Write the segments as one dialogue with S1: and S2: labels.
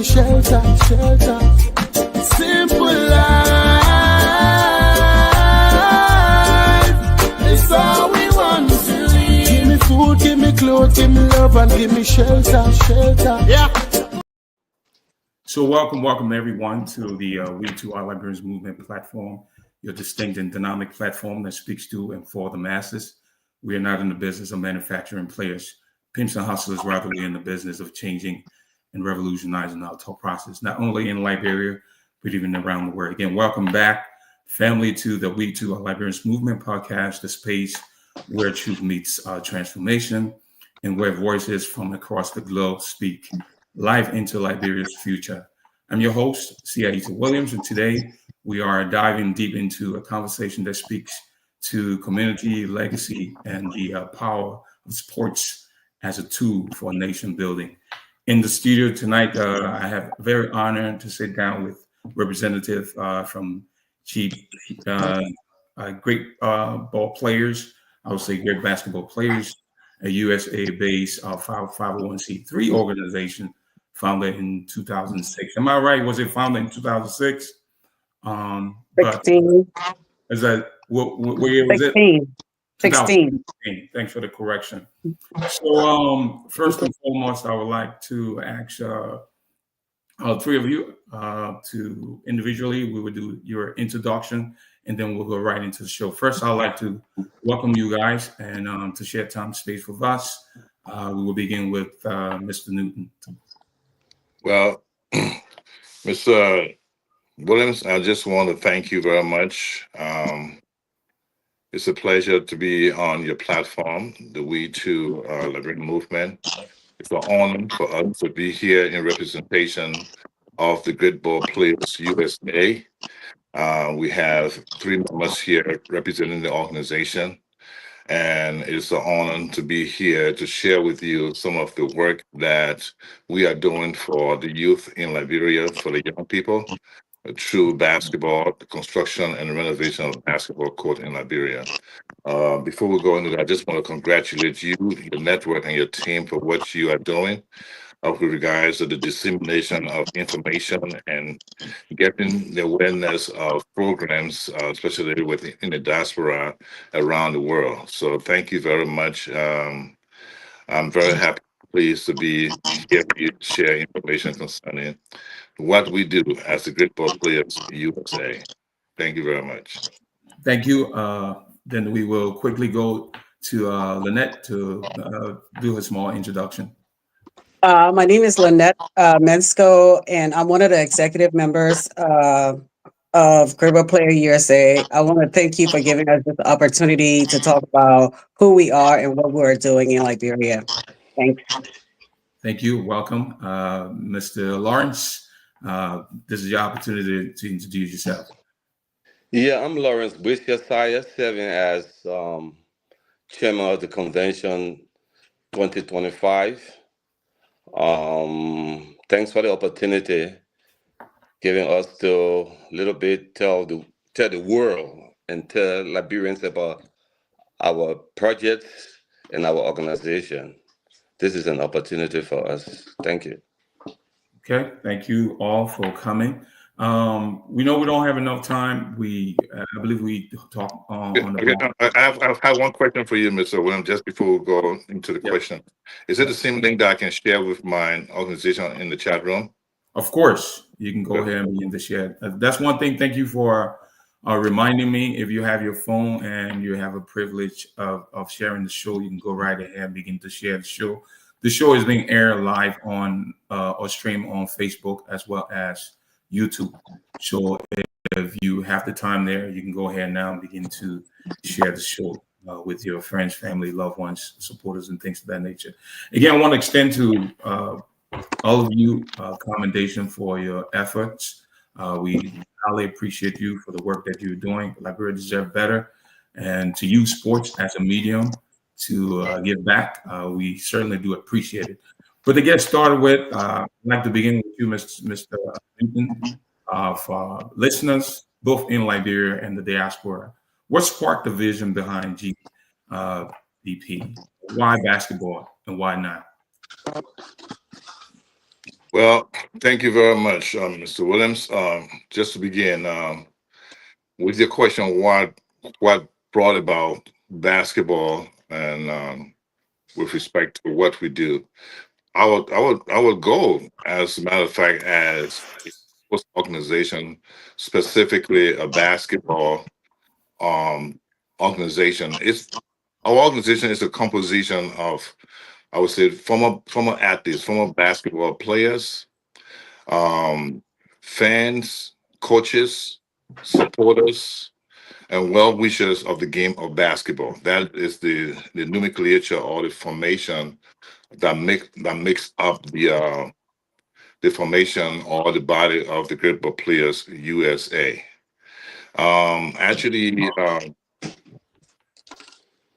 S1: me shelter. Simple life, it's all we want to live. Give me food, give me clothes, give me love, and give me shelter. Yeah.
S2: So welcome everyone to the We2r Liberians Movement Platform, your distinct and dynamic platform that speaks to and for the masses. We are not in the business of manufacturing players, pimps and hustlers. Rather, we're in the business of changing and revolutionizing our thought process, not only in Liberia, but even around the world. Again, welcome back, family, to the We2r Liberians Movement Podcast, the space where truth meets transformation and where voices from across the globe speak live into Liberia's future. I'm your host, Ayiti Williams, and today we are diving deep into a conversation that speaks to community, legacy, and the power of sports as a tool for nation building. In the studio tonight, I have very honored to sit down with representative from great ball players, I would say great basketball players, a USA-based 501c3 organization founded in 2006. Am I right? Was it founded in 2006?
S3: 16.
S2: Is that what year was it?
S3: 16.
S2: Thanks for the correction. So first and foremost, I would like to ask three of you to individually, we will do your introduction and then we'll go right into the show. First, I'd like to welcome you guys and to share time and space with us. We will begin with Mr. Newton.
S4: Well, Mr. Williams, I just want to thank you very much. It's a pleasure to be on your platform, the We2r Liberians Movement. It's an honor for us to be here in representation of the Great Ball Players USA. We have 3 members here representing the organization. And it's an honor to be here to share with you some of the work that we are doing for the youth in Liberia, for the young people, through basketball, the construction and renovation of the basketball court in Liberia. Before we go into that, I just want to congratulate you, your network, and your team for what you are doing with regards to the dissemination of information and getting the awareness of programs, especially in the diaspora around the world. So thank you very much. I'm very happy, pleased to be here to share information concerning what we do as the Great Ball Players USA. Thank you very much.
S2: Thank you. Then we will quickly go to Lynette to do a small introduction.
S3: My name is Lynette Mensko, and I'm one of the executive members of Great Ball Player USA. I want to thank you for giving us this opportunity to talk about who we are and what we're doing in Liberia. Thanks.
S2: Thank you. Welcome, Mr. Lawrence. This is your opportunity to introduce yourself.
S5: Yeah, I'm Lawrence Wishiasaya, serving as chairman of the convention 2025. Thanks for the opportunity giving us to little bit tell the world and tell Liberians about our projects and our organization. This is an opportunity for us. Thank you.
S2: Okay, thank you all for coming. We know we don't have enough time. I believe we talk on the.
S4: I have one question for you, Mr. Williams, just before we go into the question. Is it the same link that I can share with my organization in the chat room?
S2: Of course, you can go ahead and begin to share. That's one thing. Thank you for reminding me. If you have your phone and you have a privilege of sharing the show, you can go right ahead and begin to share the show. The show is being aired live on or streamed on Facebook as well as YouTube. So if you have the time there, you can go ahead now and begin to share the show with your friends, family, loved ones, supporters, and things of that nature. Again, I want to extend to all of you commendation for your efforts. We highly appreciate you for the work that you're doing. Liberia deserves better, and to use sports as a medium to give back, we certainly do appreciate it. But to get started with, I'd like to begin with you, Mr. Newton, for listeners, both in Liberia and the diaspora. What sparked the vision behind GBP? Why basketball and why not?
S4: Well, thank you very much, Mr. Williams. Just to begin, with your question, what brought about basketball and with respect to what we do, I would go, as a matter of fact, as a sports organization, specifically a basketball um, organization. It's Our organization is a composition of, I would say, former athletes, former basketball players, um, fans, coaches, supporters, and well wishers of the game of basketball. That is the nomenclature or the formation that makes up the formation or the body of the group of players USA. Actually,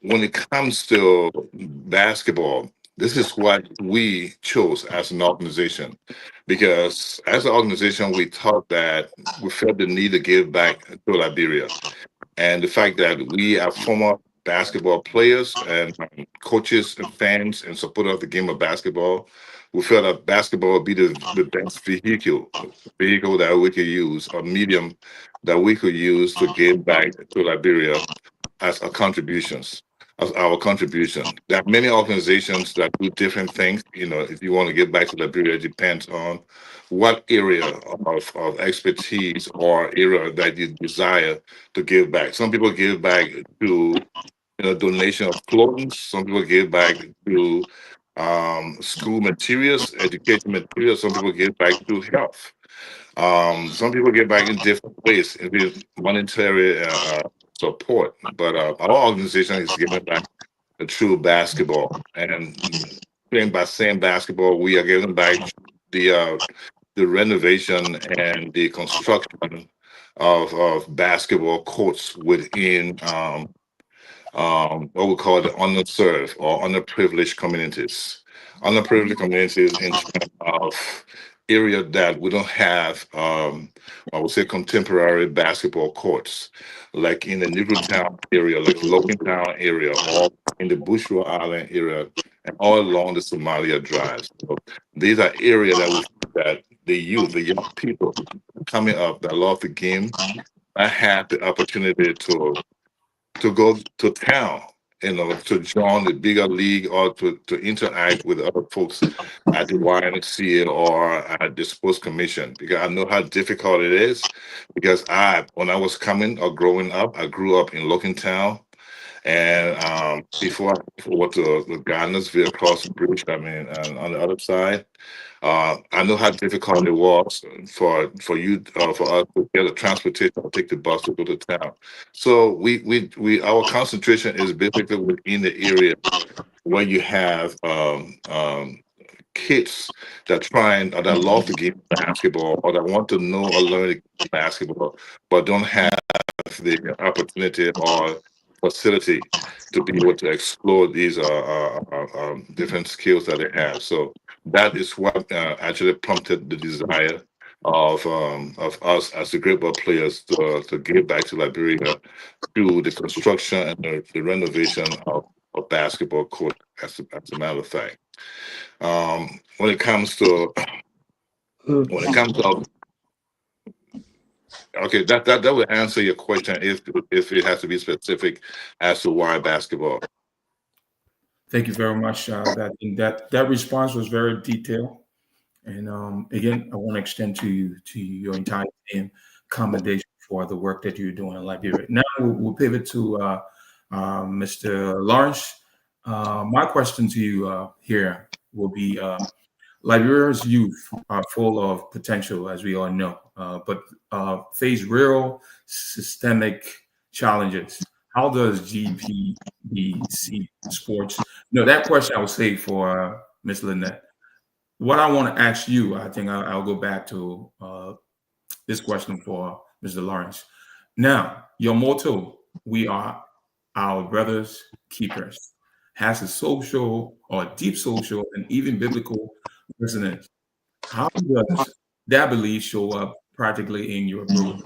S4: when it comes to basketball, this is what we chose as an organization, because as an organization, we thought that we felt the need to give back to Liberia. And the fact that we are former basketball players and coaches and fans and supporters of the game of basketball, we felt that basketball would be the best vehicle that we could use, or medium that we could use to give back to Liberia as our contributions. As our contribution. There are many organizations that do different things. If you want to give back to Liberia, it depends on what area of expertise or area that you desire to give back. Some people give back to donation of clothing. Some people give back to school materials, education materials. Some people give back to health. Some people give back in different ways, if it's monetary support. But our organization is giving back through basketball, and by saying basketball, we are giving back the uh, the renovation and the construction of basketball courts within what we call the underserved or underprivileged communities. Underprivileged communities in terms of area that we don't have, I would say, contemporary basketball courts, like in the Negro Town area, like Logan Town area, or in the Bushra Island area, and all along the Somalia Drive. So these are areas that the youth, the young people coming up that love the game, I have the opportunity to go to town, to join the bigger league or to interact with other folks at the YMCA or at the sports commission, because I know how difficult it is. Because when I was coming or growing up, I grew up in Logan Town, and before I went to the Gardnersville across the bridge, and on the other side, I know how difficult it was for you for us to get a transportation or take the bus to go to town. So we our concentration is basically within the area where you have kids that trying or that love the game of basketball, or that want to know or learn the game of basketball, but don't have the opportunity or facility to be able to explore these different skills that they have. So that is what actually prompted the desire of us as a group of players to give back to Liberia through the construction and the renovation of basketball court. As a matter of fact, when it comes to when it comes to okay, that would answer your question if it has to be specific as to why basketball.
S2: Thank you very much. That response was very detailed, and again, I want to extend to your entire team commendation for the work that you're doing in Liberia. Now we'll pivot to Mr. Lawrence. My question to you here will be: Liberia's youth are full of potential, as we all know, but face real systemic challenges. How does GPBC sports? No, that question I will save for Ms. Lynette. What I want to ask you, I think I'll go back to this question for Mr. Lawrence. Now, your motto, "We are our brothers' keepers," has a social or deep social and even biblical resonance. How does that belief show up practically in your approach?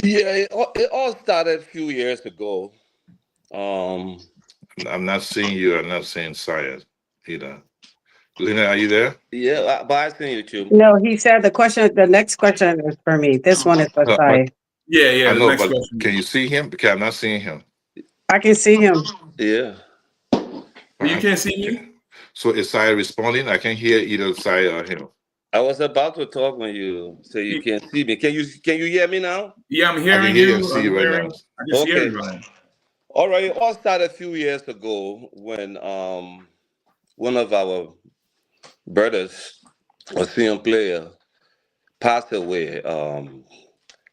S5: Yeah, it all started a few years ago. Um,
S4: I'm not seeing you. I'm not seeing science either. Lena, are you there?
S5: Yeah, but I seen you too.
S3: No, he said the next question is for me. This one is for
S4: But
S3: Sai.
S2: Yeah.
S4: I
S2: The
S4: know,
S2: next
S4: but
S2: question.
S4: can you see him? Because I'm not seeing him.
S3: I can see him.
S5: Yeah.
S2: You can't see me?
S4: So is Sai responding? I can't hear either Sai or him.
S5: I was about to talk when you say you can't see me. Can you hear me now?
S2: Yeah, I'm
S4: I can
S2: hearing
S4: hear you
S2: you.
S4: and see
S2: I'm
S4: you right
S2: hearing.
S4: now.
S2: I can see
S5: Okay.
S2: everybody.
S5: All right. It all started a few years ago when one of our brothers, a senior player, passed away,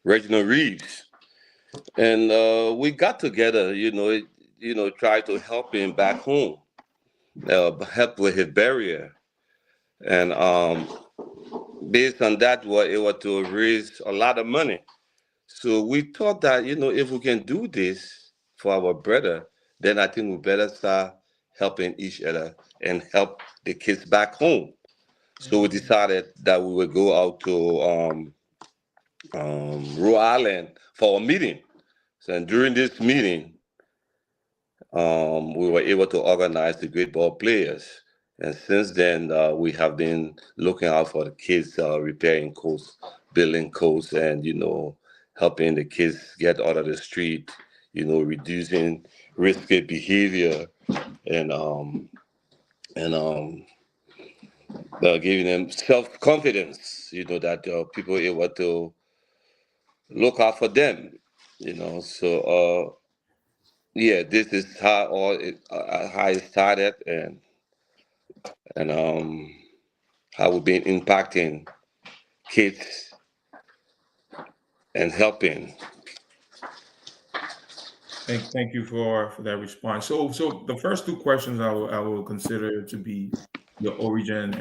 S5: Reginald Reeves. And we got together, try to help him back home, help with his burial. And based on that, we were able to raise a lot of money. So we thought that, if we can do this for our brother, then I think we better start helping each other and help the kids back home. So we decided that we would go out to Rhode Island for a meeting. So and during this meeting, we were able to organize the great ball players. And since then, we have been looking out for the kids, repairing coats, building coats, and helping the kids get out of the street. Reducing risky behavior, and giving them self confidence. That people are able to look out for them. So yeah, this is how it started, and how we've been impacting kids and helping.
S2: Thank you for that response. So the first two questions I will consider to be the origins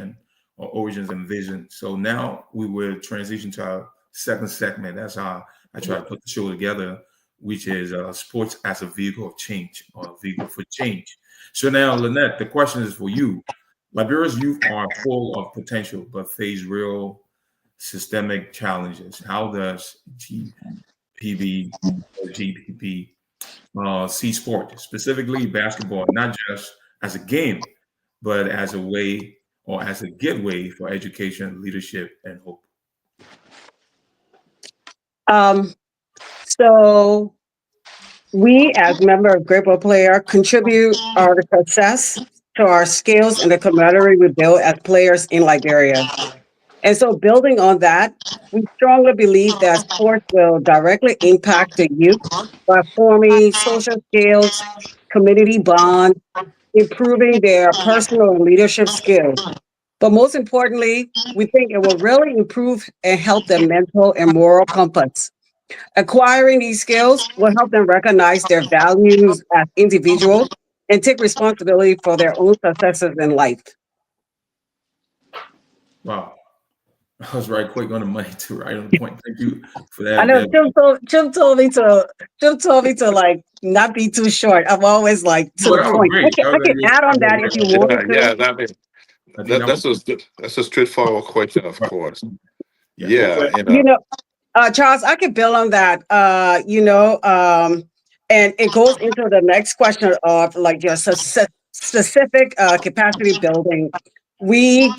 S2: and vision. So now we will transition to our second segment. That's how I try to put the show together, which is sports as a vehicle of change or a vehicle for change. So now, Lynette, the question is for you. Liberia's youth are full of potential, but face real systemic challenges. How does GPB or GPP see sport, specifically basketball, not just as a game, but as a way or as a gateway for education, leadership, and hope?
S3: Um, so we, as member of Great Ball Player, contribute our success to our skills and the camaraderie we build as players in Liberia. And so, building on that, we strongly believe that sports will directly impact the youth by forming social skills, community bonds, improving their personal and leadership skills. But most importantly, we think it will really improve and help their mental and moral compass. Acquiring these skills will help them recognize their values as individuals and take responsibility for their own successes in life.
S2: Wow. I was right quick on the money too, right on the point. Thank you for
S3: I
S2: that.
S3: know Jim told me to like not be too short. I'm always like to
S2: Well,
S3: the
S2: that was
S3: point.
S2: great.
S3: I can add on that if you want me
S4: Yeah,
S3: to.
S2: I think
S4: that's a straightforward question, of course. Yeah,
S3: You know, Charles, I can build on that. And it goes into the next question of like your specific capacity building. We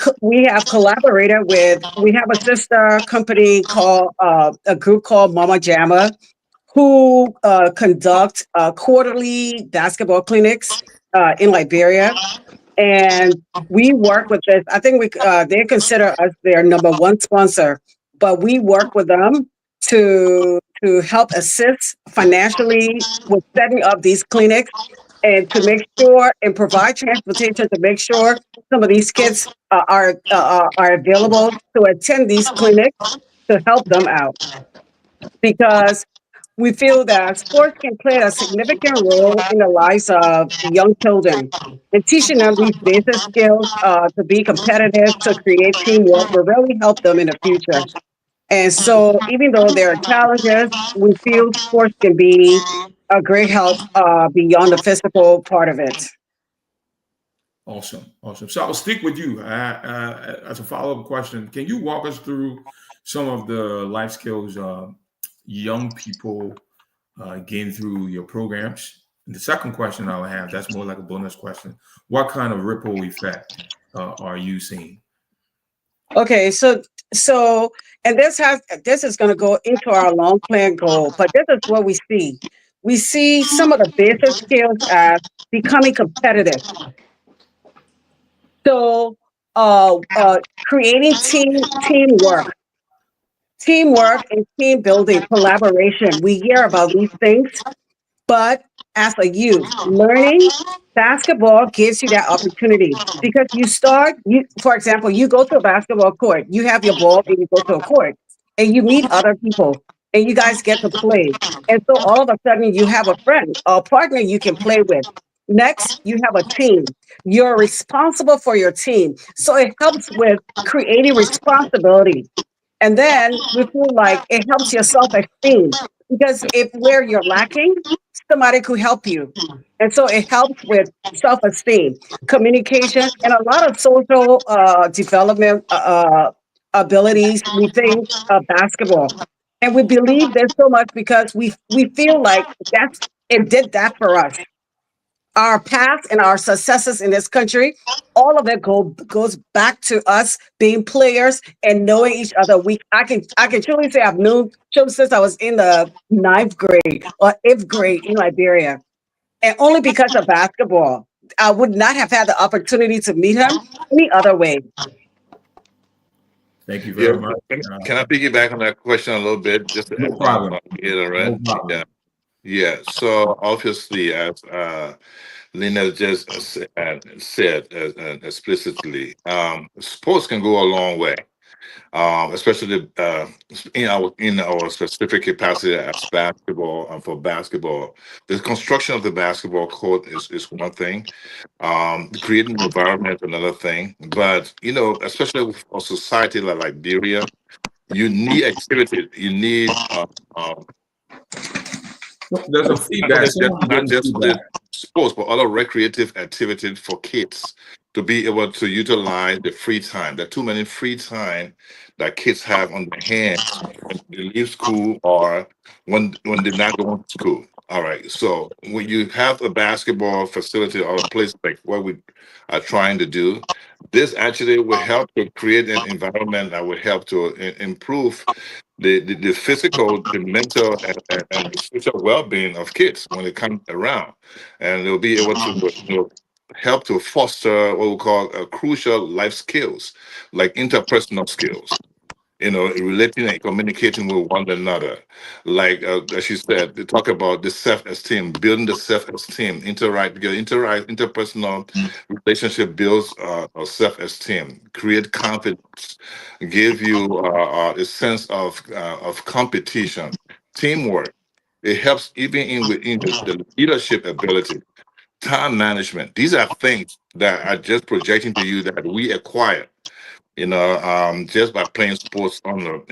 S3: have collaborated with. We have a sister company called a group called Mama Jamma, who conduct quarterly basketball clinics in Liberia. And we work with this. I think they consider us their number one sponsor, but we work with them to help assist financially with setting up these clinics and to make sure and provide transportation to make sure some of these kids are available to attend these clinics to help them out because we feel that sports can play a significant role in the lives of young children and teaching them these basic skills to be competitive, to create teamwork will really help them in the future. And so, even though there are challenges, we feel sports can be a great help beyond the physical part of it.
S2: Awesome. So I'll stick with you as a follow-up question. Can you walk us through some of the life skills young people gain through your programs? And the second question I'll have, that's more like a bonus question. What kind of ripple effect are you seeing?
S3: Okay, so and this is going to go into our long plan goal, but this is what we see. We see some of the basic skills as becoming competitive. So, creating teamwork and team building, collaboration. We hear about these things, but as a youth, learning basketball gives you that opportunity because for example, you go to a basketball court, you have your ball and you go to a court and you meet other people and you guys get to play. And so all of a sudden you have a friend or a partner you can play with. Next, you have a team. You're responsible for your team. So it helps with creating responsibility. And then we feel like it helps your self-esteem because if where you're lacking, somebody could help you. And so it helps with self-esteem, communication, and a lot of social development abilities. We think of basketball. And we believe this so much because we feel like it did that for us. Our past and our successes in this country, all of it goes back to us being players and knowing each other. I can truly say I've known Chum since I was in the 9th grade or 8th grade in Liberia, and only because of basketball. I would not have had the opportunity to meet him any other way.
S2: Thank you
S4: Yeah,
S2: very much.
S4: can I piggyback on that question a little bit? Just to
S2: No problem.
S4: right?
S2: No problem.
S4: Yeah. So obviously, as Lena just said explicitly, sports can go a long way, especially in our specific capacity as basketball and for basketball. The construction of the basketball court is one thing. Creating an environment another thing. But especially for society like Liberia, you need activity. You need
S2: There's a feedback. Someone's
S4: not
S2: getting
S4: just for the
S2: feedback.
S4: sports, but other recreative activities for kids to be able to utilize the free time. There are too many free time that kids have on their hands when they leave school or when they're not going to school. All right. So when you have a basketball facility or a place like what we are trying to do, this actually will help to create an environment that will help to improve the physical, the mental, and the social well-being of kids when they come around, and they'll be able to help to foster what we call crucial life skills like interpersonal skills, relating and communicating with one another. Like as you said, they talk about the self-esteem, building the self-esteem, interpersonal relationship builds self-esteem, create confidence, give you a sense of competition, teamwork. It helps even in the leadership ability, time management. These are things that are just projecting to you that we acquire just by playing sports on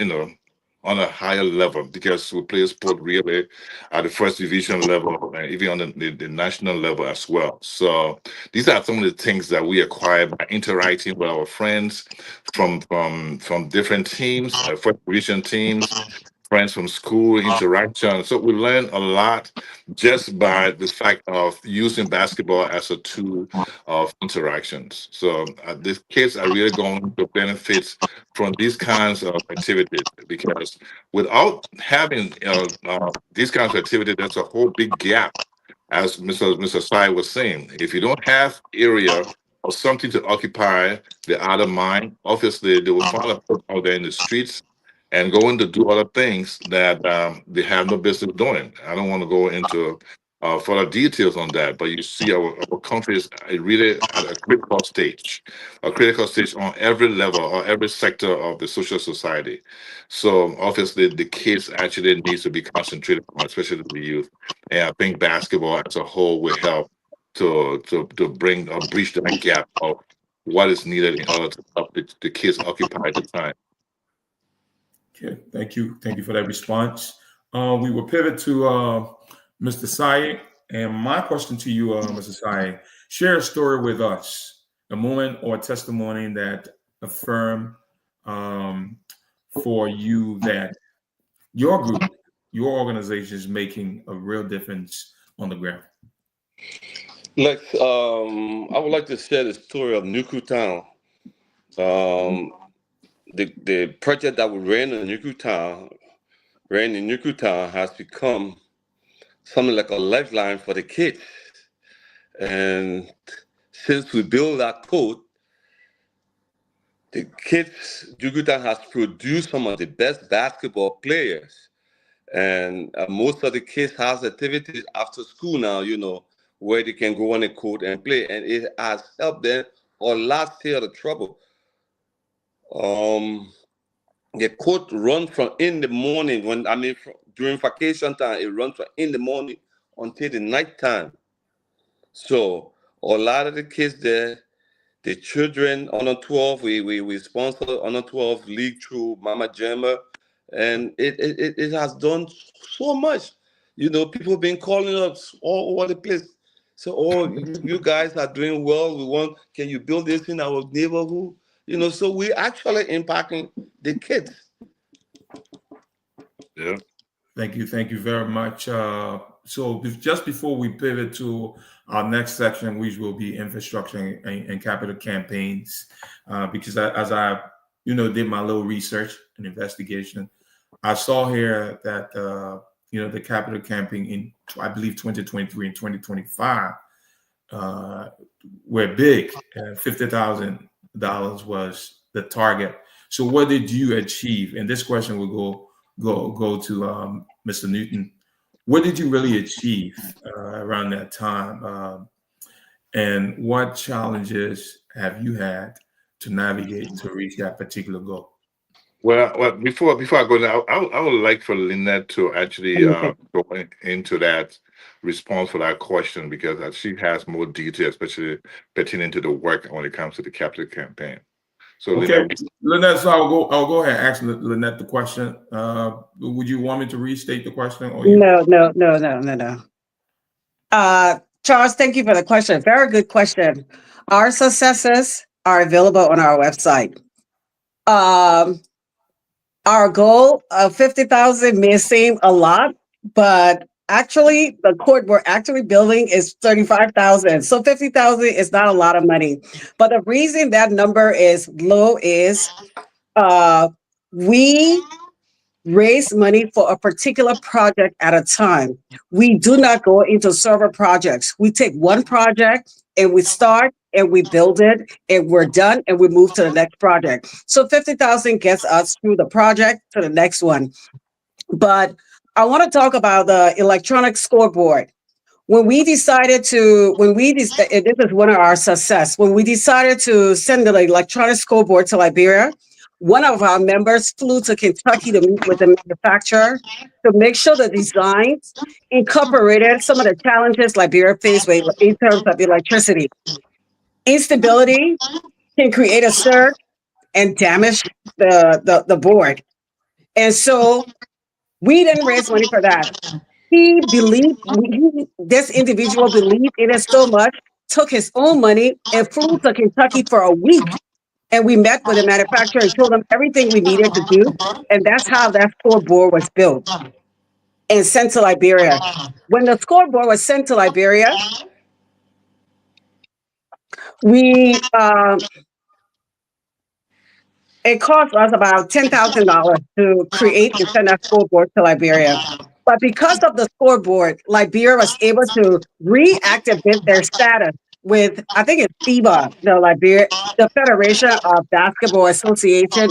S4: a higher level, because we play sport really at the first division level and even on the national level as well. So these are some of the things that we acquire by interacting with our friends from different teams, first division teams, friends from school interaction. So we learn a lot just by the fact of using basketball as a tool of interactions. So the kids are really going to benefit from these kinds of activities, because without having these kinds of activities, there's a whole big gap. As Mr. Sai was saying, if you don't have area or something to occupy the other mind, obviously they will find a place out there in the streets and going to do other things that they have no business doing. I don't want to go into further details on that, but you see our country is really at a critical stage on every level or every sector of the social society. So obviously the kids actually needs to be concentrated on, especially the youth. And I think basketball as a whole will help to bring or breach that gap of what is needed in order to help the kids occupy the time.
S2: Okay, thank you for that response. We will pivot to Mr. Syed, and my question to you, Mr. Syed, share a story with us, a moment or testimony that affirm for you that your group, your organization is making a real difference on the ground.
S5: Lex, I would like to share the story of Nuku Town. The project that we ran in Newtown has become something like a lifeline for the kids. And since we built that code, the kids, Newtown has produced some of the best basketball players. And most of the kids has activities after school now, where they can go on the court and play. And it has helped them a lot stay out of trouble. The court runs from in the morning during vacation time, it runs from in the morning until the night time. So a lot of the kids there, the children under 12, we sponsor under 12 league through Mama Gemma, and it has done so much. People been calling us all over the place. So, you guys are doing well. Can you build this in our neighborhood? So we actually impacting the kids.
S4: Yeah.
S2: Thank you very much. So just before we pivot to our next section, which will be infrastructure and capital campaigns, because as I did my little research and investigation, I saw here that the capital campaign in, I believe, 2023 and 2025 were big. $50,000 was the target. So what did you achieve? And this question will go to Mr. Newton. What did you really achieve around that time? And what challenges have you had to navigate to reach that particular goal?
S4: Well, before I go there, I would like for Lynette to actually go into that response for that question, because she has more detail, especially pertaining to the work when it comes to the capital campaign. So
S2: okay, Lynette, so I'll go ahead and ask Lynette the question. Would you want me to restate the question? Or
S3: No. Charles, thank you for the question. Very good question. Our successes are available on our website. Our goal of 50,000 may seem a lot, but actually the court we're actually building is 35,000. So 50,000 is not a lot of money. But the reason that number is low is we raise money for a particular project at a time. We do not go into several projects. We take one project and we start and we build it and we're done and we move to the next project. So 50,000 gets us through the project to the next one. But I want to talk about the electronic scoreboard. This is one of our success. When we decided to send the electronic scoreboard to Liberia, one of our members flew to Kentucky to meet with the manufacturer to make sure the designs incorporated some of the challenges Liberia faced with in terms of electricity. Instability can create a surge and damage the board. And so we didn't raise money for that. This individual believed in it so much, took his own money and flew to Kentucky for a week. And we met with the manufacturer and told them everything we needed to do. And that's how that scoreboard was built and sent to Liberia. When the scoreboard was sent to Liberia, it cost us about $10,000 to create and send that scoreboard to Liberia. But because of the scoreboard, Liberia was able to reactivate their status with, I think it's FIBA, the Federation of Basketball Association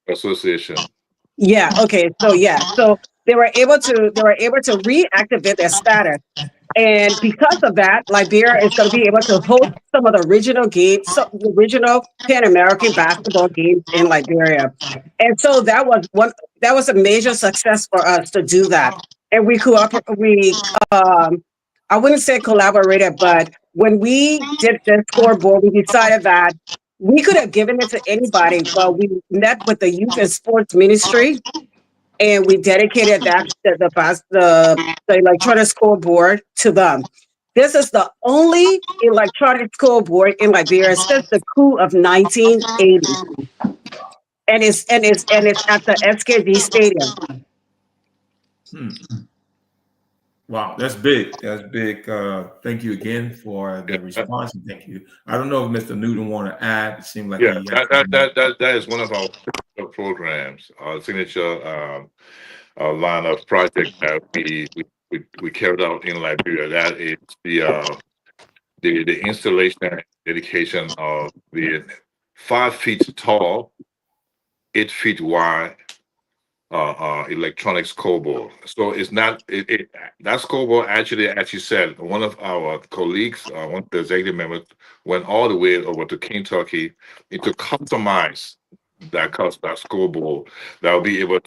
S4: Association.
S3: Yeah. Okay. So they were able to reactivate their status. And because of that, Liberia is going to be able to host some of the original games, the original Pan American basketball games in Liberia. And so that was a major success for us to do that. And I wouldn't say collaborated, but when we did the scoreboard, we decided that we could have given it to anybody, but we met with the Youth and Sports Ministry. And we dedicated the electronic scoreboard to them. This is the only electronic scoreboard in Liberia since the coup of 1980, and it's at the SKD Stadium.
S2: Wow, that's big. That's big. Thank you again for
S4: Yeah,
S2: the response. And thank you. I don't know if Mr. Newton want to add. It seemed like
S4: yeah,
S2: he had.
S4: that is one of our programs, our signature line of project that we carried out in Liberia. That is the installation and dedication of the 5 feet tall, 8 feet wide electronic scoreboard. So it's not that scoreboard actually, as you said, one of our colleagues, one of the executive members, went all the way over to Kentucky to customize that scoreboard that will be able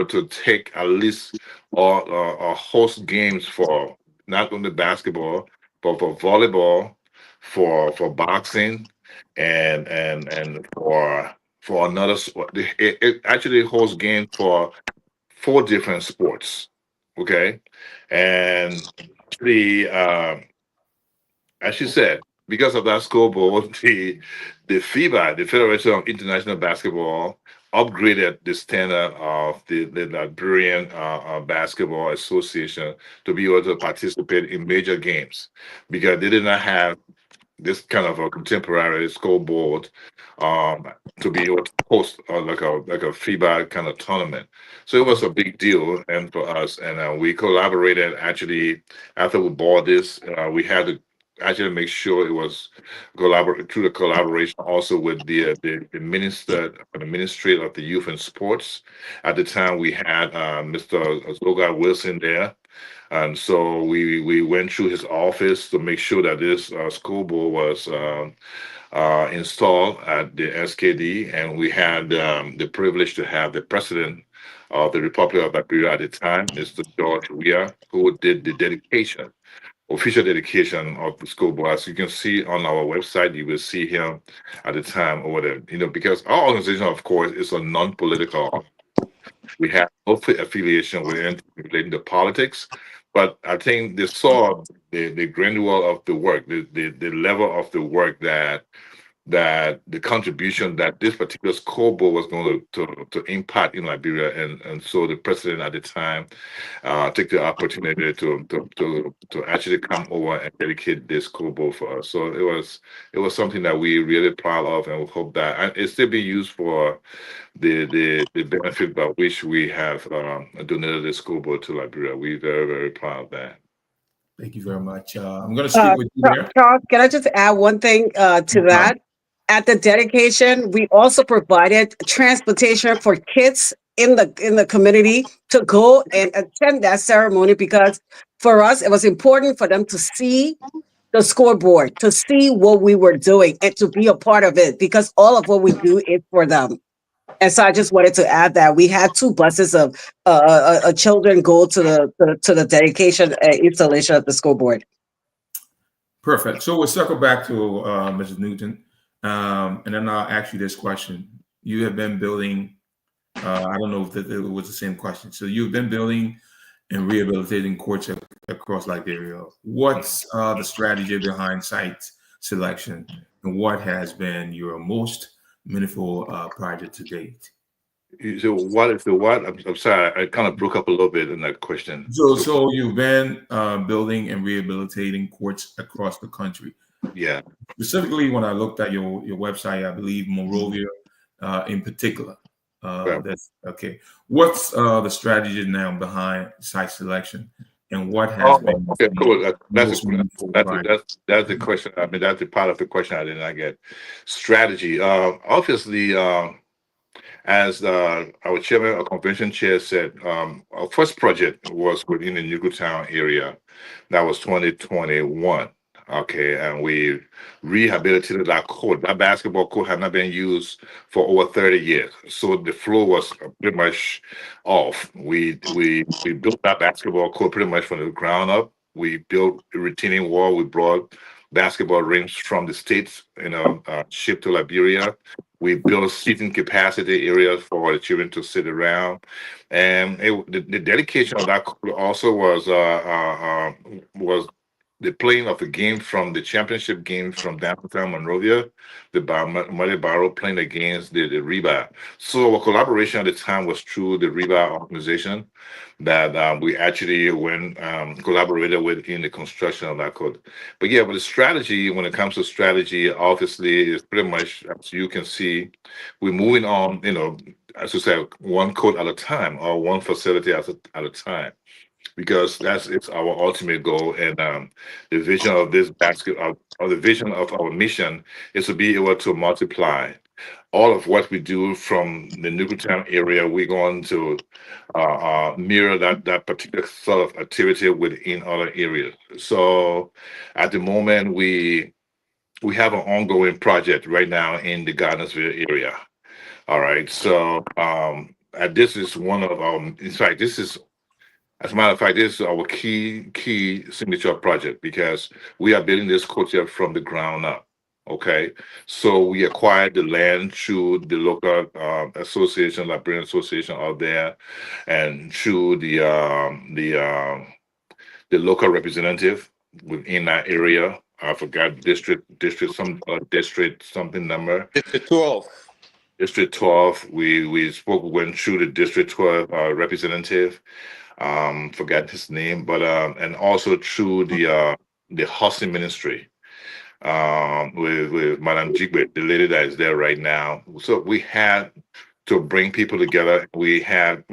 S4: to take at least or host games for not only basketball but for volleyball, for boxing, and for another sport. It actually hosts games for 4 different sports. Okay, and the as you said, because of that scoreboard, the FIBA, the Federation of International Basketball, upgraded the standard of the Liberian Basketball Association to be able to participate in major games because they did not have this kind of a contemporary scoreboard um, to be able to host like a FIBA kind of tournament. So it was a big deal, and for us, and we collaborated. Actually, after we bought this, we had to actually make sure it was collaborate through the collaboration also with the minister, the administrator of the youth and sports. At the time, we had Mr. Zoga Wilson there, and so we went through his office to make sure that this scoreboard was installed at the SKD, and we had the privilege to have the president of the Republic of Liberia at the time, Mr. George Weah, who did the dedication, official dedication of the scoreboard. As you can see on our website, you will see him at the time over there. Because our organization, of course, is a non-political. We have no affiliation with anything relating to politics, but I think they saw the grandeur of the work, the level of the work that the contribution that this particular scoreboard was going to impact in Liberia, and so the president at the time took the opportunity to actually come over and dedicate this scoreboard for us. So it was something that we really proud of, and we hope that it still be used for the benefit by which we have donated the scoreboard to Liberia. We're very, very proud of that.
S2: Thank you very much. I'm going to stick with you there.
S3: Charles, can I just add one thing to that? At the dedication, we also provided transportation for kids in the community to go and attend that ceremony, because for us it was important for them to see the scoreboard, to see what we were doing, and to be a part of it, because all of what we do is for them. And so I just wanted to add that we had 2 buses of children go to the dedication and installation of the scoreboard.
S2: Perfect. So we'll circle back to Mrs. Newton, and then I'll ask you this question. You have been building, I don't know if it was the same question. So you've been building and rehabilitating courts across Liberia. What's the strategy behind site selection, and what has been your most meaningful project to date?
S4: So what is the what? I'm sorry, I kind of broke up a little bit in that question.
S2: So you've been building and rehabilitating courts across the country.
S4: Yeah.
S2: Specifically, when I looked at your website, I believe Monrovia in particular. That's okay. What's the strategy now behind site selection, and what has been?
S4: Okay, cool. That's the question. I mean, that's the part of the question I did not get. Strategy. Obviously, as our chairman of convention chair said, our first project was within the Newtown area. That was 2021. Okay, and we rehabilitated that court. That basketball court had not been used for over 30 years, so the floor was pretty much off. We built that basketball court pretty much from the ground up. We built a retaining wall. We brought basketball rims from the States, shipped to Liberia. We built seating capacity areas for the children to sit around, and the dedication of that court also was the playing of a game from the championship game from downtown Monrovia, the Muddy Barrow playing against the Reba. So our collaboration at the time was through the Reba organization that we actually went collaborated with in the construction of that court. But yeah, but the strategy, when it comes to strategy, obviously is pretty much, as you can see, we're moving on, as I said, one court at a time or one facility at a time, because it's our ultimate goal. And the vision of this basket or the vision of our mission is to be able to multiply all of what we do from the Newtown area. We're going to mirror that particular sort of activity within other areas. So at the moment, we have an ongoing project right now in the Gardensville area. All right. So this is one of our, in fact, this is, as a matter of fact, this is our key signature project, because we are building this courtyard from the ground up. Okay, so we acquired the land through the local association, Liberian Association out there, and through the local representative within that area. I forgot district something number.
S5: District 12.
S4: District 12. We went through the District 12 representative. Forgot his name, but and also through the housing ministry with Madame Jigbe, the lady that is there right now. So we had to bring people together. We had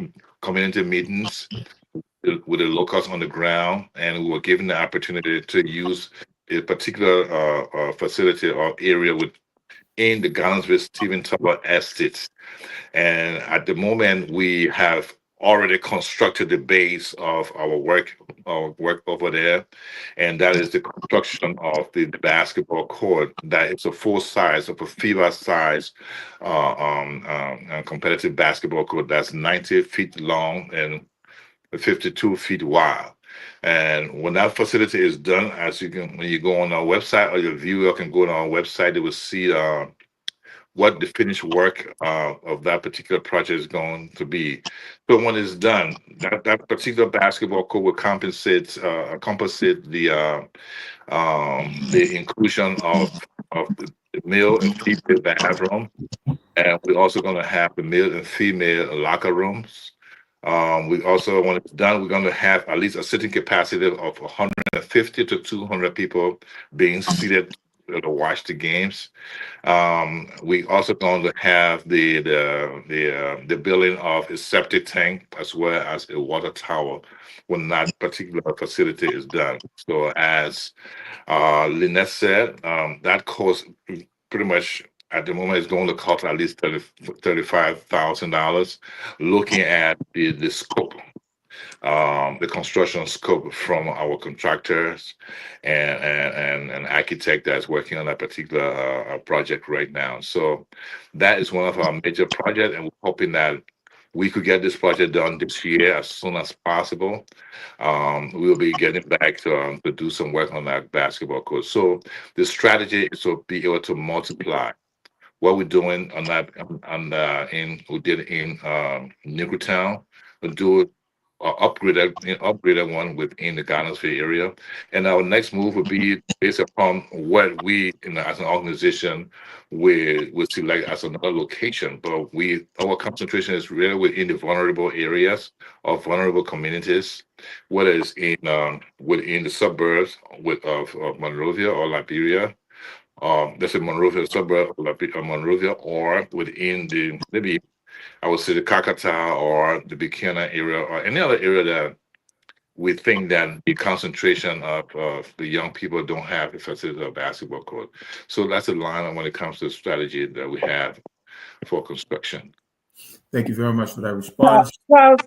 S4: community meetings with the locals on the ground, and we were given the opportunity to use a particular facility or area within the Gardensville Stephen Tupper Estate. And at the moment, we have already constructed the base of our work over there, and that is the construction of the basketball court. That is a full size of a FIBA size competitive basketball court that's 90 feet long and 52 feet wide. And when that facility is done, when you go on our website, or your viewer can go on our website, they will see what the finished work of that particular project is going to be. So when it's done, that particular basketball court will compensate the inclusion of the male and female bathroom, and we're also going to have the male and female locker rooms. We also, when it's done, we're going to have at least a sitting capacity of 150 to 200 people being seated to watch the games. We also going to have the building of a septic tank as well as a water tower when that particular facility is done. So as Lynette said, that cost pretty much at the moment is going to cost at least $35,000. Looking at the scope, the construction scope from our contractors and an architect that's working on that particular project right now. So that is one of our major projects, and we're hoping that we could get this project done this year as soon as possible. We'll be getting back to do some work on that basketball court. So the strategy is to be able to multiply what we're doing on that we did in Newtown. We'll do upgraded one within the Gardensville area, and our next move would be based upon what we, as an organization, we select as another location. But our concentration is really within the vulnerable areas of vulnerable communities, whether it's within the suburbs of Monrovia or Liberia. That's a Monrovia suburb of Monrovia, or within maybe I would say the Kakata or the Bikina area or any other area that we think that the concentration of the young people don't have the facility of basketball court. So that's a line when it comes to the strategy that we have for construction.
S2: Thank you very much for that response.
S3: Charles,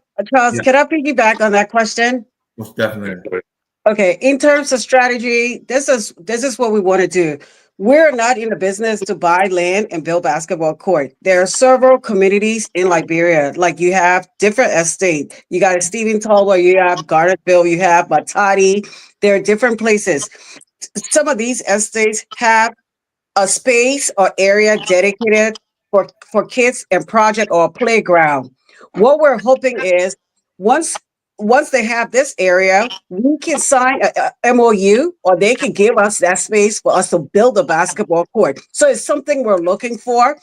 S3: can I piggyback on that question?
S2: Most definitely.
S3: Okay, in terms of strategy, this is what we want to do. We're not in the business to buy land and build basketball court. There are several communities in Liberia. Like you have different estates. You got Stephen Tolwa, you have Garnetville, you have Matadi. There are different places. Some of these estates have a space or area dedicated for kids and project or a playground. What we're hoping is once once they have this area, we can sign a MOU, or they can give us that space for us to build a basketball court. So it's something we're looking for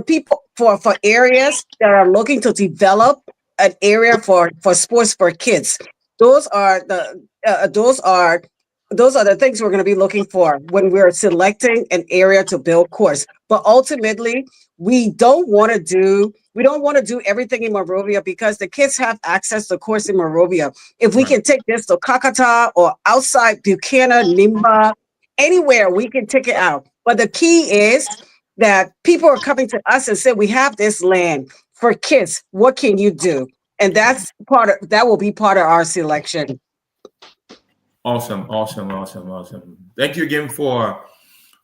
S3: people, for areas that are looking to develop an area for sports for kids. Those are the those are the things we're going to be looking for when we're selecting an area to build courts. But ultimately, we don't want to do everything in Monrovia, because the kids have access to courts in Monrovia. If we
S2: Right.
S3: can take this to Kakata or outside Buchanan, Nimba, anywhere, we can take it out. But the key is that people are coming to us and say, we have this land for kids. What can you do? And that will be part of our selection.
S2: Awesome. Thank you again for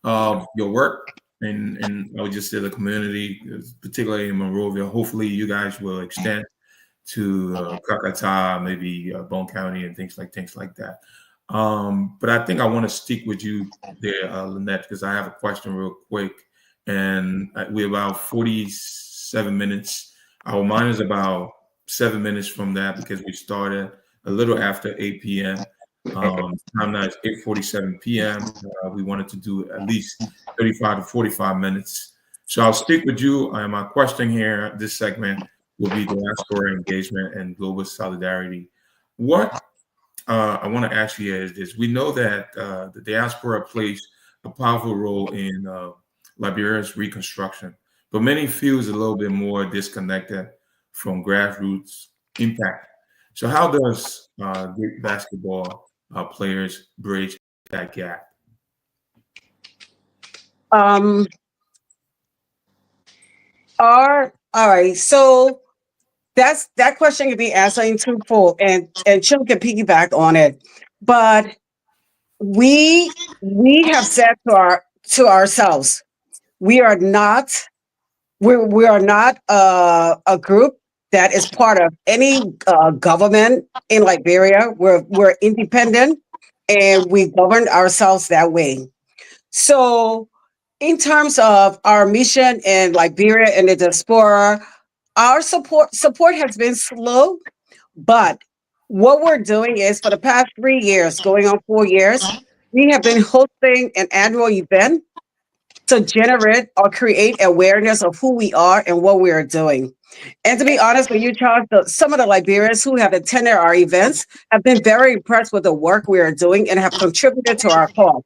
S2: your work and I would just say the community, particularly in Monrovia. Hopefully, you guys will extend to Kakata, maybe Bone County, and things like that. But I think I want to stick with you there, Lynette, because I have a question real quick, and we're about 47 minutes. Our mine is about 7 minutes from that because we started a little after 8 p.m. Time now is 8:47 p.m. We wanted to do at least 35 to 45 minutes. So I'll stick with you. My question here, this segment will be diaspora engagement and global solidarity. What I want to ask you is this: we know that the diaspora plays a powerful role in Liberia's reconstruction, but many feels a little bit more disconnected from grassroots impact. So how does Greek basketball players bridge that gap?
S3: All right. So that question can be answered in twofold, and Chim can piggyback on it. But we have said to ourselves, we are not we are not a group that is part of any government in Liberia. We're independent, and we govern ourselves that way. So, in terms of our mission in Liberia and the diaspora, our support has been slow, but what we're doing is, for the past 3 years, going on 4 years, we have been hosting an annual event to generate or create awareness of who we are and what we are doing. And to be honest with you, Charles, some of the Liberians who have attended our events have been very impressed with the work we are doing and have contributed to our cause.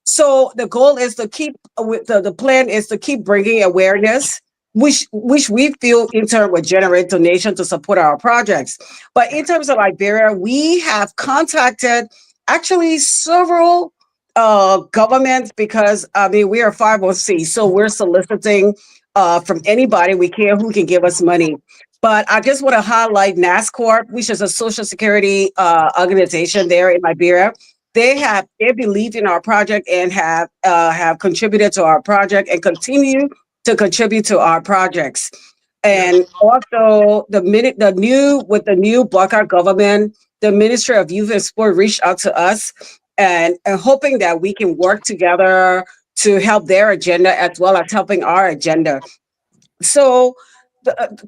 S3: So the goal is to keep the plan is to keep bringing awareness, which we feel in turn will generate donation to support our projects. But in terms of Liberia, we have contacted actually several governments, because I mean we are 501c, so we're soliciting from anybody we can who can give us money. But I just want to highlight NASCORP, which is a social security organization there in Liberia. They believed in our project and have contributed to our project and continue to contribute to our projects. And also the new Block government, the Ministry of Youth and Sport reached out to us and hoping that we can work together to help their agenda as well as helping our agenda. So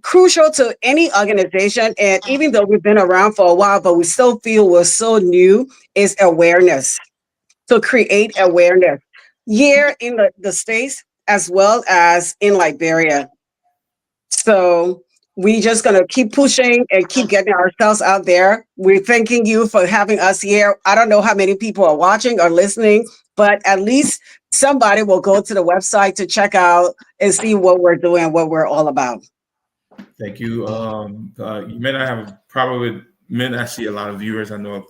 S3: crucial to any organization, and even though we've been around for a while, but we still feel we're so new, is awareness. To create awareness here in the States as well as in Liberia. So we just gonna keep pushing and keep getting ourselves out there. We're thanking you for having us here. I don't know how many people are watching or listening, but at least somebody will go to the website to check out and see what we're doing, what we're all about.
S2: Thank you. You may not have probably may not see a lot of viewers. I know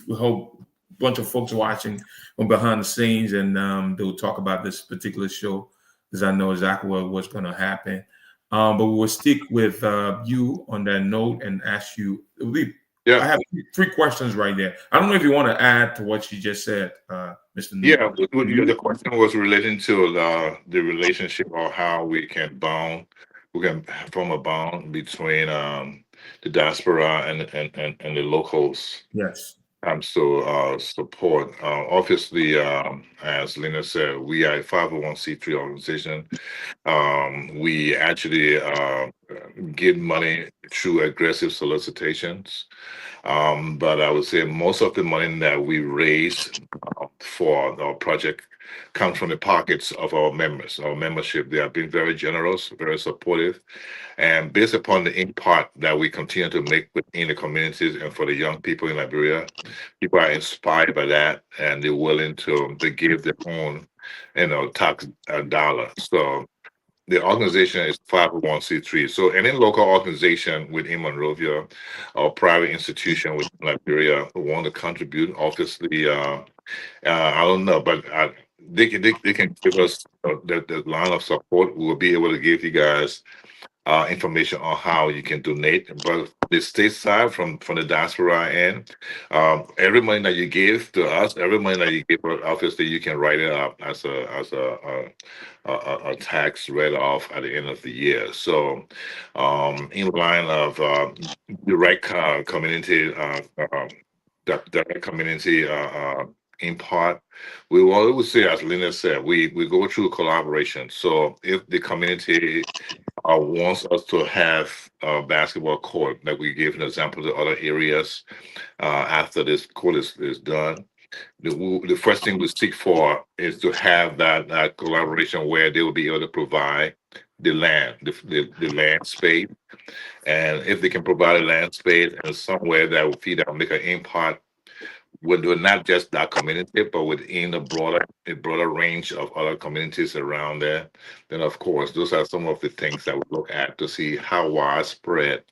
S2: a whole bunch of folks watching from behind the scenes, and they'll talk about this particular show because I know exactly what's going to happen. But we'll stick with you on that note and ask you. I have three questions right there. I don't know if you want to add to what you just said, Mr. Newton.
S4: Yeah, the question was relating to the relationship or how we can form a bond between the diaspora and the locals.
S2: Yes.
S4: comes to support. Obviously, as Lena said, we are a 501c3 organization. We actually get money through aggressive solicitations. But I would say most of the money that we raise for our project comes from the pockets of our members, our membership. They have been very generous, very supportive. And based upon the impact that we continue to make within the communities and for the young people in Liberia, people are inspired by that and they're willing to give their own, tax dollar. So the organization is 501c3. So any local organization within Monrovia or private institution within Liberia who want to contribute, obviously, I don't know, but they can give us the line of support. We'll be able to give you guys information on how you can donate. But the state side, from the diaspora end, every money that you give to us, every money that you give, obviously you can write it up as a tax write-off at the end of the year. So, in line of direct community, direct community in part, we would say, as Lena said, we go through collaboration. So if the community wants us to have a basketball court, like we gave an example to other areas after this court is done, the first thing we seek for is to have that collaboration where they will be able to provide the land, the land space. And if they can provide a land space and somewhere that will feed and make an impact with not just that community, but within a broader range of other communities around there, then of course those are some of the things that we look at to see how widespread.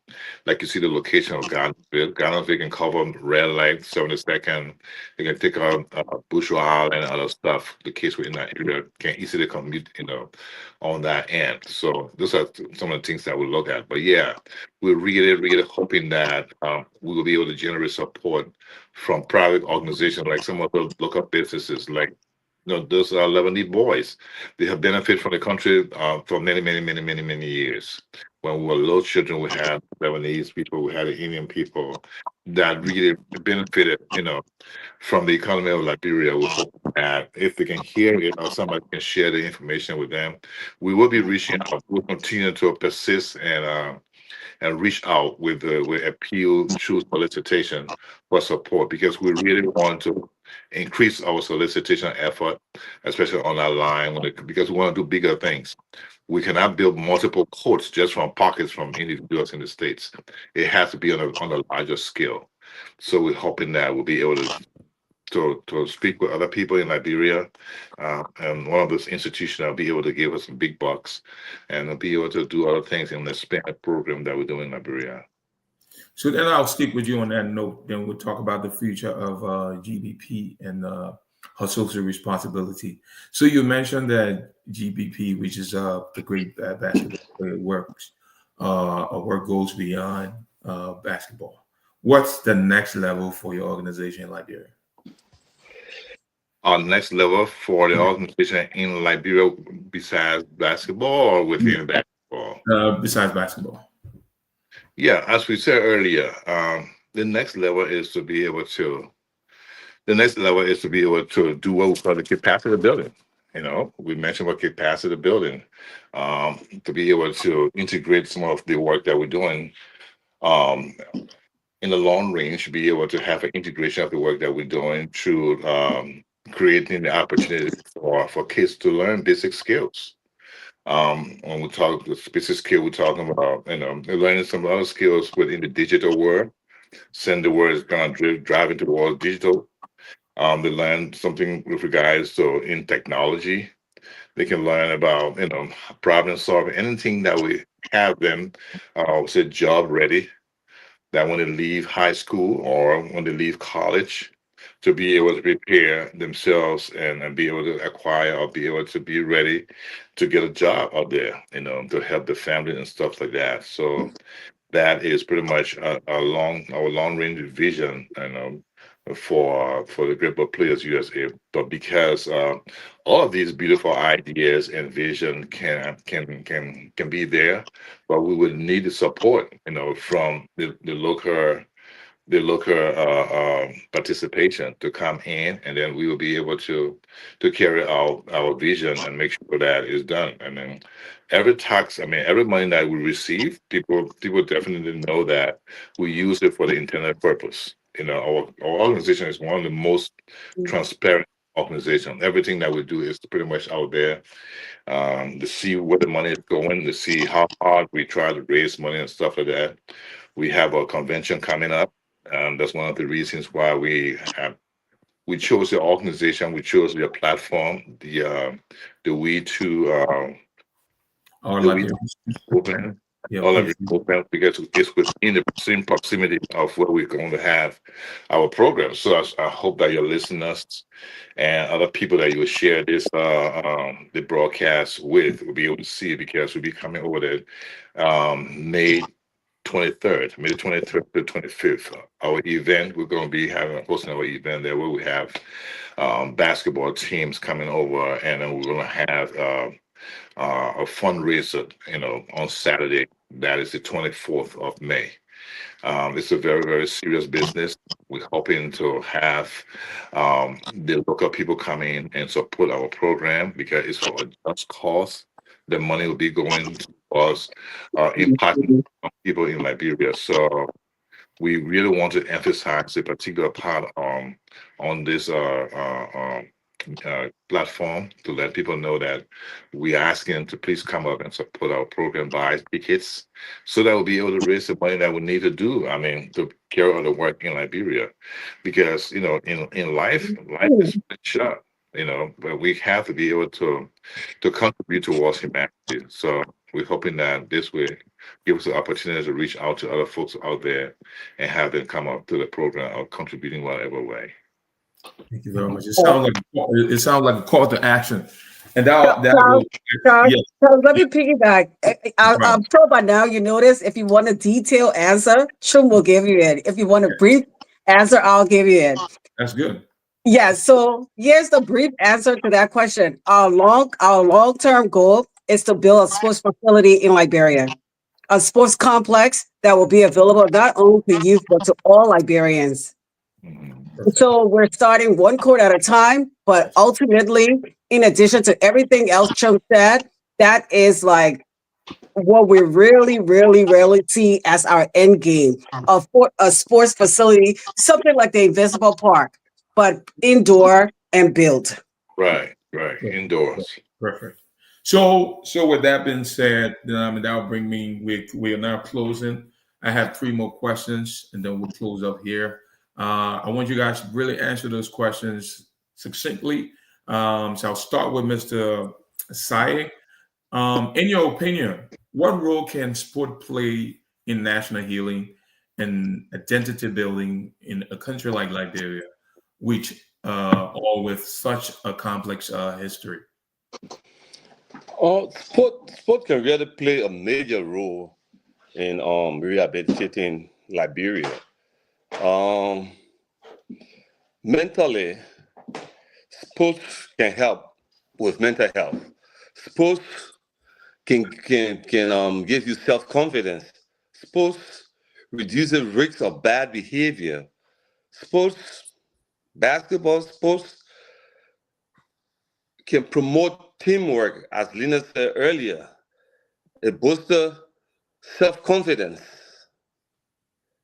S4: Like you see the location of Gardenville. Gardenville can cover Red Lake, 72nd. They can take out Bushel Island and other stuff. The kids within that area can easily commute, on that end. So those are some of the things that we look at. But yeah, we're really, really hoping that we will be able to generate support from private organizations like some of the local businesses, like those are Lebanese boys. They have benefited from the country for many, many, many, many, many years. When we were little children, we had Lebanese people, we had the Indian people that really benefited, from the economy of Liberia. We hope that if they can hear it or somebody can share the information with them, we will be reaching out. We'll continue to persist and reach out with appeal through solicitation for support, because we really want to increase our solicitation effort, especially on our line, because we want to do bigger things. We cannot build multiple courts just from pockets from individuals in the states. It has to be on a larger scale. So we're hoping that we'll be able to speak with other people in Liberia, and one of those institutions will be able to give us some big bucks and be able to do other things in the expanded program that we're doing in Liberia.
S2: So then I'll stick with you on that note. Then we'll talk about the future of GBP and her social responsibility. So you mentioned that GBP, which is the Great Basketball Player Works, work goes beyond basketball. What's the next level for your organization in Liberia?
S4: Our next level for the organization in Liberia, besides basketball or within basketball?
S2: Besides basketball.
S4: Yeah, as we said earlier, the next level is to be able to do what we call the capacity building. We mentioned what capacity building, to be able to integrate some of the work that we're doing in the long range, be able to have an integration of the work that we're doing through creating the opportunity for kids to learn basic skills. When we talk the basic skill, we're talking about learning some other skills within the digital world. Send the world is gonna drive into the world digital. They learn something with regards to in technology. They can learn about problem solving, anything that we have them say job ready. That when they leave high school or when they leave college, to be able to prepare themselves and be able to acquire or be able to be ready to get a job out there, to help the family and stuff like that. So that is pretty much our long range vision, for the Great Ball Players USA. But because all of these beautiful ideas and vision can be there, but we would need the support, from the local the local participation to come in, and then we will be able to carry out our vision and make sure that is done. And then every tax, I mean, every money that we receive, people definitely know that we use it for the intended purpose. You know, our organization is one of the most transparent organization. Everything that we do is pretty much out there, to see where the money is going, to see how hard we try to raise money and stuff like that. We have a convention coming up. That's one of the reasons why we chose the organization, we chose the platform, the
S2: Our
S4: the We2
S2: Liberians.
S4: movement,
S2: Yeah,
S4: all of
S2: please.
S4: it movement, because it's within the same proximity of where we're going to have our program. So I hope that your listeners and other people that you will share this the broadcast with will be able to see it, because we'll be coming over there May 23rd, May the 23rd to 25th. Our event, we're going to be hosting our event there, where we have basketball teams coming over, and then we're going to have a fundraiser, on Saturday. That is the 24th of May. It's a very, very serious business. We're hoping to have the local people come in and support our program, because it's for a just cause. The money will be going towards impacting people in Liberia. So we really want to emphasize a particular part on this platform, to let people know that we are asking to please come up and support our program, buy tickets, so that we'll be able to raise the money that we need to do. I mean, to carry out the work in Liberia, because in life is really short. But we have to be able to contribute towards humanity. So we're hoping that this will give us the opportunity to reach out to other folks out there and have them come up to the program or contributing whatever way.
S2: Thank you very much. It sounds like a call to action, and that
S3: Charles,
S2: will,
S3: Charles,
S2: yes,
S3: Charles, let me piggyback.
S2: right.
S3: I'm sure by now you notice, if you want a detailed answer, Shum will give you it. If you want a brief answer, I'll give you it.
S2: That's good.
S3: Yeah, so here's the brief answer to that question. Our long-term goal is to build a sports facility in Liberia, a sports complex that will be available not only to youth but to all Liberians.
S2: Perfect.
S3: So we're starting one court at a time, but ultimately, in addition to everything else Chum said, that is like what we really, really, really see as our end game of a sports facility, something like the Invisible Park, but indoor and built.
S4: Right,
S2: Perfect.
S4: indoors.
S2: Perfect. So with that being said, that'll bring me. We are now closing. I have 3 more questions, and then we'll close up here. I want you guys to really answer those questions succinctly. So I'll start with Mr. Saye. In your opinion, what role can sport play in national healing and identity building in a country like Liberia, which all with such a complex history?
S5: Sport can really play a major role in rehabilitating Liberia. Um, Mentally, sports can help with mental health. Sports can give you self-confidence. Sports reduces risks of bad behavior. Sports, basketball sports can promote teamwork, as Lena said earlier. It boosts self-confidence.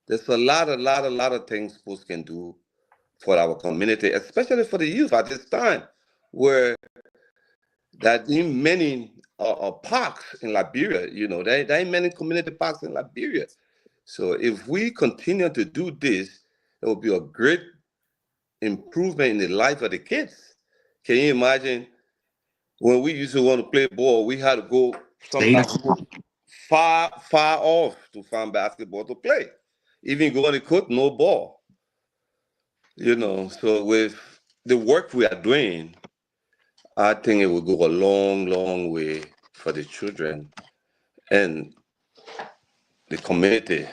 S5: There's a lot of things sports can do for our community, especially for the youth at this time, where there ain't many parks in Liberia. There ain't many community parks in Liberia. So if we continue to do this, it will be a great improvement in the life of the kids. Can you imagine when we used to want to play ball, we had to go sometimes far off to find basketball to play. Even go on the court, no ball. So with the work we are doing, I think it will go a long way for the children and the community.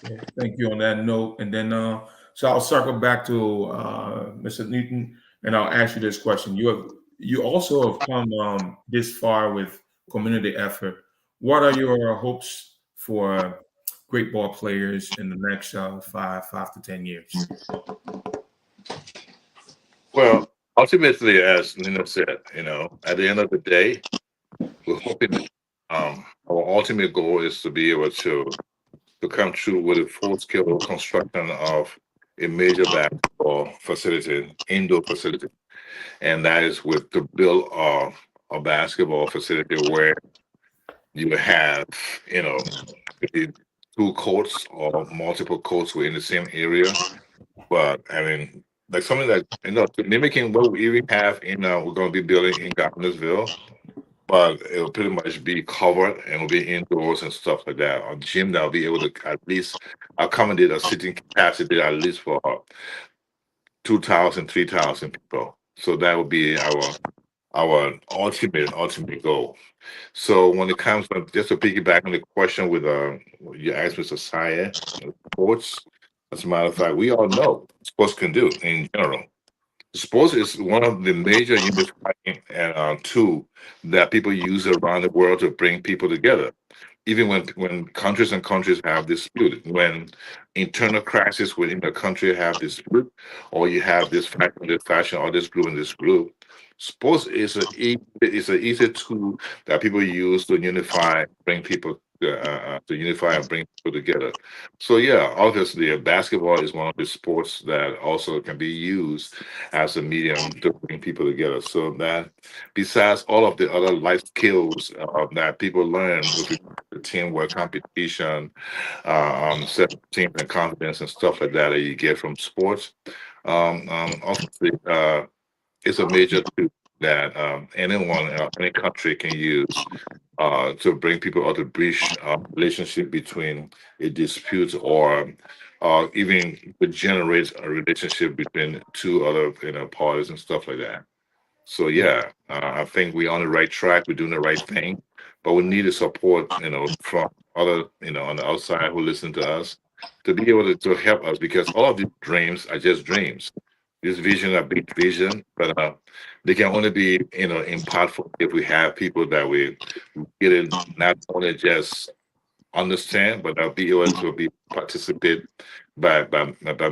S2: Yeah, thank you on that note. And then, so I'll circle back to Mr. Newton, and I'll ask you this question. You also have come this far with community effort. What are your hopes for great ball players in the next 5 to 10 years?
S4: Well, ultimately, as Nina said, at the end of the day, we're hoping that our ultimate goal is to be able to come through with a full-scale construction of a major basketball facility, indoor facility, and that is with to build a basketball facility where you have, maybe 2 courts or multiple courts within the same area. But I mean, like something that mimicking what we even have we're going to be building in Governorsville, but it'll pretty much be covered and it'll be indoors and stuff like that. A gym that'll be able to at least accommodate a sitting capacity at least for 2,000, 3,000 people. So that would be our ultimate goal. So when it comes to, just to piggyback on the question with you asked Mr. Sayer, sports, as a matter of fact, we all know sports can do in general. Sports is one of the major unifying tool that people use around the world to bring people together. Even when countries and countries have dispute, when internal crisis within the country have dispute, or you have this fashion, or this group and this group, sports is an easy tool that people use to unify, bring people to unify and bring people together. So yeah, obviously, basketball is one of the sports that also can be used as a medium to bring people together. So that, besides all of the other life skills that people learn with the teamwork, competition, self-esteem and confidence and stuff like that you get from sports, obviously, it's a major tool that anyone, any country can use to bring people or to bridge relationship between a dispute or even to generate a relationship between two other parties and stuff like that. So yeah, I think we're on the right track. We're doing the right thing, but we need the support, from other, on the outside who listen to us to be able to help us because all of these dreams are just dreams. This vision are big vision, but they can only be, impactful if we have people that we really not only just understand, but be able to be participate by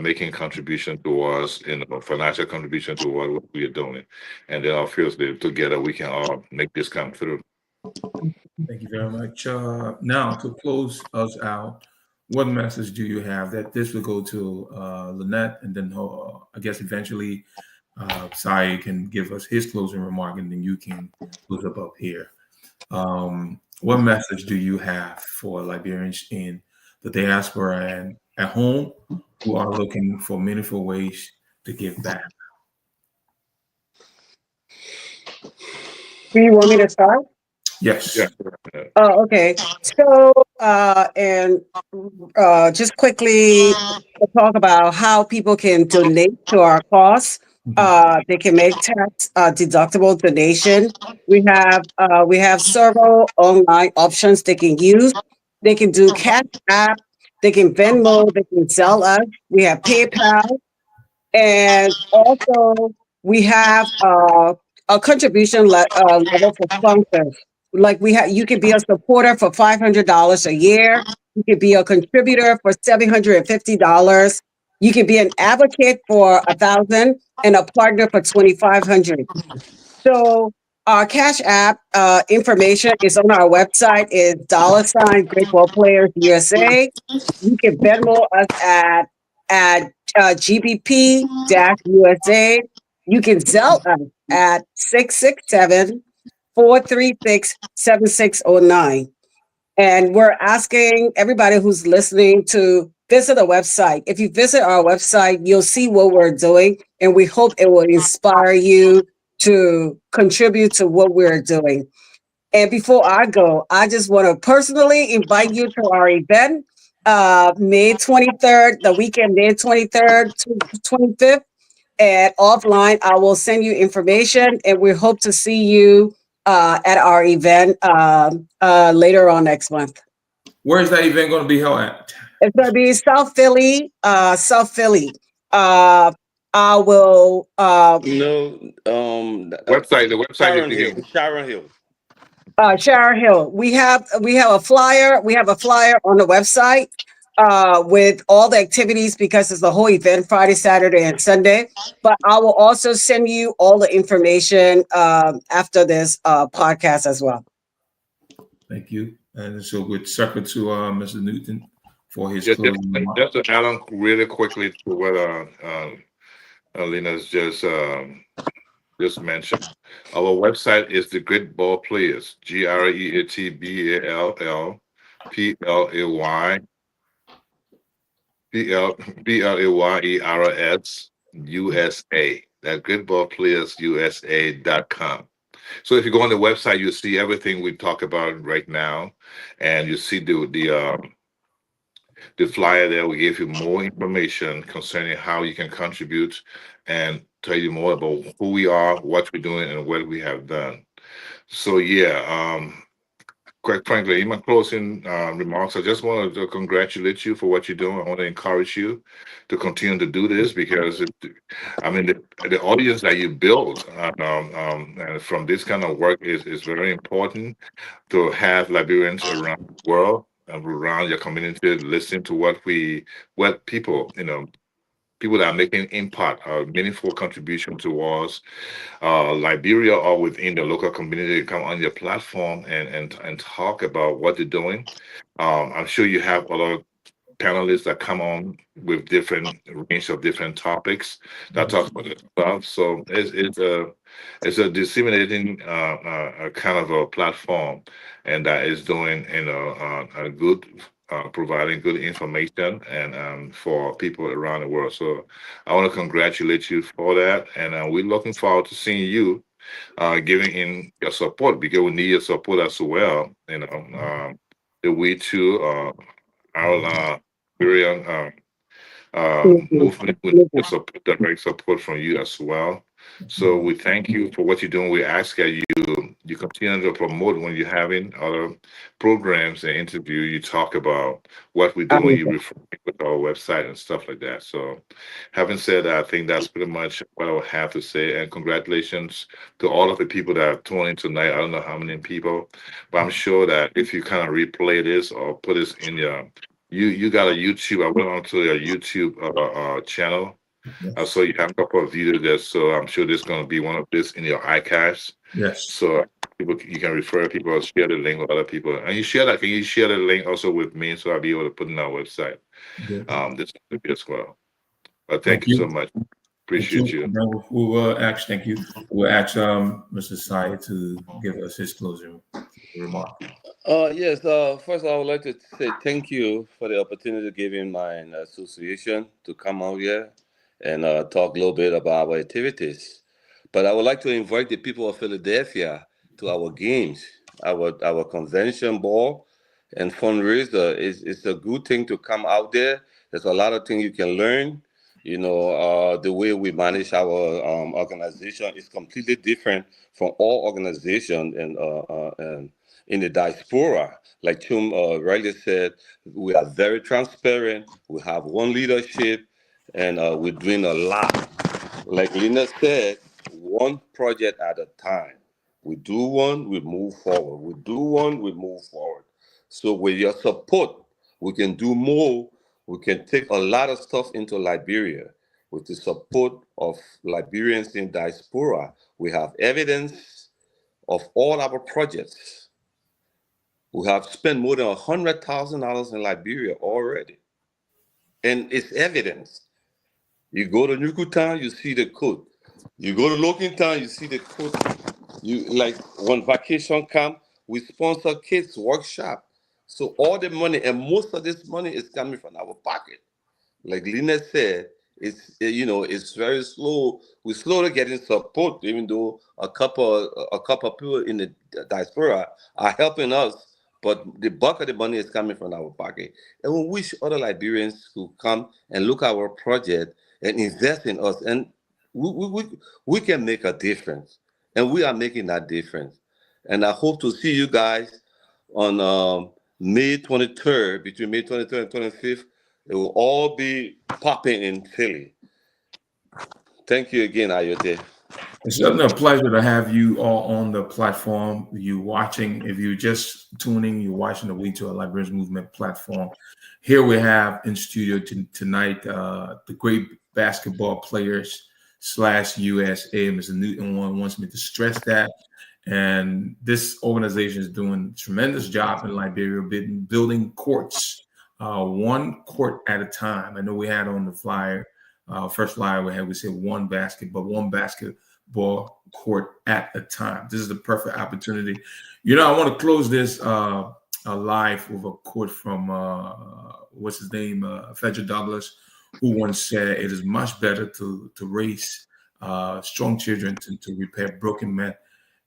S4: making contribution towards, financial contribution to what we are doing, and then obviously together we can all make this come through.
S2: Thank you very much. Now, to close us out, what message do you have that this will go to Lynette, and then I guess eventually Sai can give us his closing remark, and then you can close up here. What message do you have for Liberians in the diaspora and at home who are looking for meaningful ways to give back?
S3: Do you want me to start?
S2: Yes.
S4: Yeah.
S3: Oh, okay. So, and just quickly to talk about how people can donate to our cause. They can make tax deductible donation. We have several online options they can use. They can do Cash App. They can Venmo. They can Zelle us. We have PayPal. And also, we have a contribution level for sponsors. Like you could be a supporter for $500 a year. You could be a contributor for $750. You could be an advocate for $1,000 and a partner for $2,500. So our Cash App information is on our website. Is $ Great Ball Players USA. You can Venmo us at GBP-USA. You can Zelle us at 667-436-7609. And we're asking everybody who's listening to visit the website. If you visit our website, you'll see what we're doing, and we hope it will inspire you to contribute to what we're doing. And before I go, I just want to personally invite you to our event, May 23rd, the weekend, May 23rd to 25th. And offline, I will send you information, and we hope to see you at our event later on next month.
S2: Where is that event going to be held at?
S3: It's going to be South Philly. I will.
S4: The website
S5: Sharon
S4: again.
S5: Hill. Sharon Hill.
S3: Sharon Hill. We have a flyer. We have a flyer on the website with all the activities because it's the whole event Friday, Saturday, and Sunday. But I will also send you all the information after this podcast as well.
S2: Thank you. And so we'd circle to Mr. Newton for his
S4: Just,
S2: closing remarks.
S4: just to add on really quickly to what Lena's just mentioned. Our website is the Great Ball Players, GREATBALLPLAYERS USA. That greatballplayersusa.com. So if you go on the website, you'll see everything we talk about right now, and you see the flyer there. We gave you more information concerning how you can contribute and tell you more about who we are, what we're doing, and what we have done. So quite frankly, in my closing remarks, I just wanted to congratulate you for what you're doing. I want to encourage you to continue to do this because, the audience that you build and from this kind of work is very important to have Liberians around the world and around your community listen to what people, people that are making impact or meaningful contribution towards Liberia or within the local community come on your platform and talk about what they're doing. I'm sure you have other panelists that come on with different range of different topics that talk about this stuff. So it's a disseminating kind of a platform, and that is doing a good. Providing good information and for people around the world. So I want to congratulate you for that, and we're looking forward to seeing you giving in your support because we need your support as well. The We2r Liberian movement with direct support from you as well. So we thank you for what you're doing. We ask that you continue to promote when you're having other programs and interview. You talk about what we do when you refer with our website and stuff like that. So having said that, I think that's pretty much what I would have to say. And congratulations to all of the people that are tuning in tonight. I don't know how many people, but I'm sure that if you kind of replay this or put this in your you got a YouTube. I went onto your YouTube channel. I saw you have a couple of videos there, so I'm sure there's going to be one of this in your archives.
S2: Yes.
S4: So you can refer people, share the link with other people, and you share that. Can you share the link also with me so I'll be able to put it on our website? This as well. But thank you so much. Appreciate you.
S2: We will ask. Thank you. We'll ask Mr. Syed to give us his closing remark.
S5: Yes. First, I would like to say thank you for the opportunity given my association to come out here and talk a little bit about our activities. But I would like to invite the people of Philadelphia to our games, our convention ball and fundraiser. It's a good thing to come out there. There's a lot of things you can learn. The way we manage our organization is completely different from all organizations and in the diaspora. Like Chum rightly said, we are very transparent. We have one leadership, and we're doing a lot. Like Lena said, one project at a time. We do one, we move forward. We do one, we move forward. So with your support, we can do more. We can take a lot of stuff into Liberia. With the support of Liberians in diaspora, we have evidence of all our projects. We have spent more than $100,000 in Liberia already. And it's evidence. You go to Nukutan, you see the code. You go to Lokintown, you see the code. You like when vacation come, we sponsor kids workshop. So all the money, and most of this money is coming from our pocket. Like Lena said, it's very slow. We're slowly getting support, even though a couple of people in the diaspora are helping us. But the bulk of the money is coming from our pocket. And we wish other Liberians could come and look at our project and invest in us. And we can make a difference. And we are making that difference. And I hope to see you guys on May 23rd, between May 23rd and 25th. It will all be popping in Philly. Thank you again, Ayiti.
S2: It's certainly a pleasure to have you all on the platform. You watching, if you're just tuning, you're watching the We2r Liberians Movement platform. Here we have in studio tonight the great basketball players / USA. Mr. Newton wants me to stress that. And this organization is doing a tremendous job in Liberia, building courts, one court at a time. I know we had on the flyer, first flyer we said one basketball court at a time. This is the perfect opportunity. I want to close this live with a quote from what's his name, Frederick Douglass, who once said, "It is much better to raise strong children to repair broken men."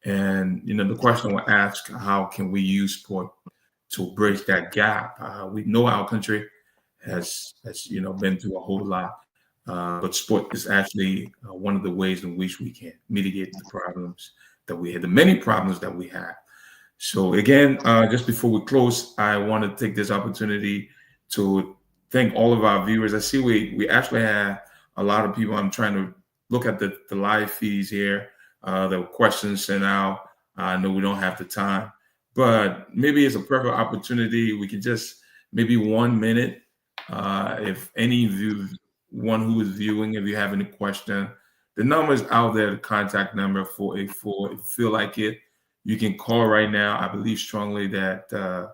S2: And the question will ask, how can we use sport to bridge that gap? We know our country has been through a whole lot. But sport is actually one of the ways in which we can mitigate the problems that we had, the many problems that we have. So again, just before we close, I want to take this opportunity to thank all of our viewers. I see we actually have a lot of people. I'm trying to look at the live feeds here. There were questions sent out. I know we don't have the time, but maybe it's a perfect opportunity. We can just maybe 1 minute, if any of you, one who is viewing, if you have any question, the number is out there, the contact number 484. If you feel like it, you can call right now. I believe strongly that the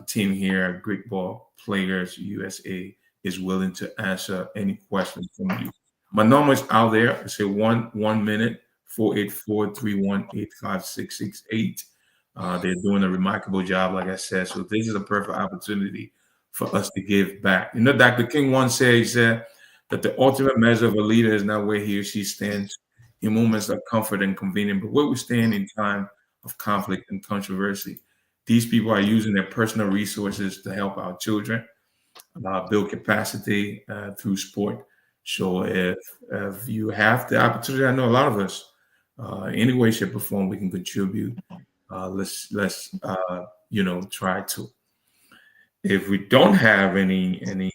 S2: team here, Great Ball Players USA, is willing to answer any questions from you. My number is out there. I say 1 minute, 484-318-5668. They're doing a remarkable job, like I said. So this is a perfect opportunity for us to give back. Dr. King once said, he said that the ultimate measure of a leader is not where he or she stands in moments of comfort and convenience, but where we stand in time of conflict and controversy. These people are using their personal resources to help our children build capacity through sport. So if you have the opportunity, I know a lot of us, any way, shape, or form, we can contribute. Let's try to. If we don't have any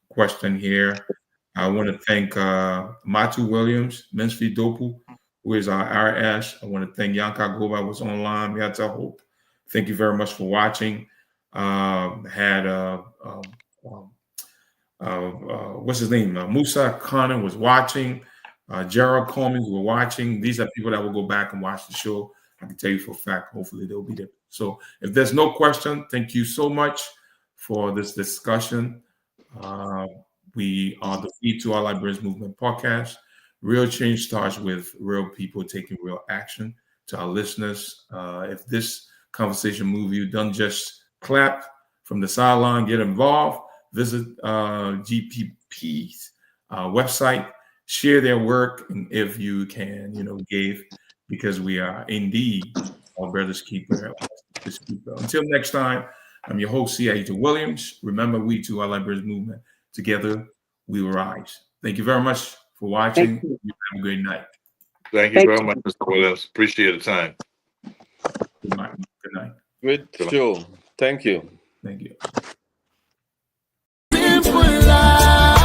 S2: question here, I want to thank Ayiti Williams, Mensfi Dopu, who is our RS. I want to thank Yanka Goba, was online. Yata Hope. Thank you very much for watching. What's his name? Musa Khan was watching. Gerald Coleman were watching. These are people that will go back and watch the show. I can tell you for a fact, hopefully they'll be there. So if there's no question, thank you so much for this discussion. We are the We2r Liberians Movement Podcast. Real change starts with real people taking real action. To our listeners, if this conversation moves you, don't just clap from the sideline, get involved. Visit GPP's website, share their work, and if you can, give, because we are indeed our brother's keeper. Until next time, I'm your host, Ayiti Williams. Remember, We2r Liberians Movement. Together, we will rise. Thank you very much for watching. You have a great night.
S4: Thank you very much, Mr. Williams. Appreciate the time.
S2: Good night. Good night.
S5: Good show. Thank you.
S2: Thank you.
S1: Simple life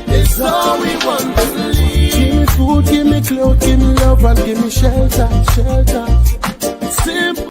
S1: is all we want to live. Give me food, give me clothes, give me love, and give me shelter. Simple.